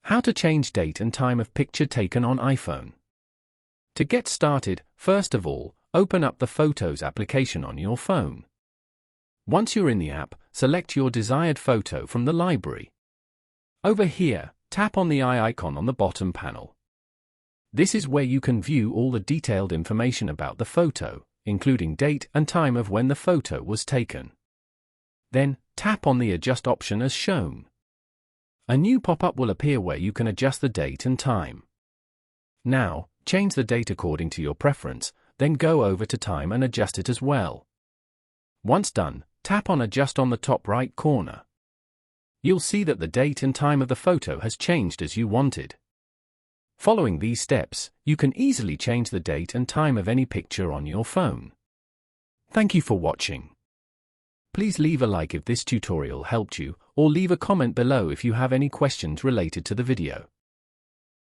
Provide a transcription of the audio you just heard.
How to change date and time of picture taken on iPhone. To get started, first of all, open up the Photos application on your phone. Once you're in the app, select your desired photo from the library. Over here, tap on the eye icon on the bottom panel. This is where you can view all the detailed information about the photo, including date and time of when the photo was taken. Then, tap on the Adjust option as shown. A new pop-up will appear where you can adjust the date and time. Now, change the date according to your preference, then go over to time and adjust it as well. Once done, tap on Adjust on the top right corner. You'll see that the date and time of the photo has changed as you wanted. Following these steps, you can easily change the date and time of any picture on your phone. Thank you for watching. Please leave a like if this tutorial helped you, or leave a comment below if you have any questions related to the video.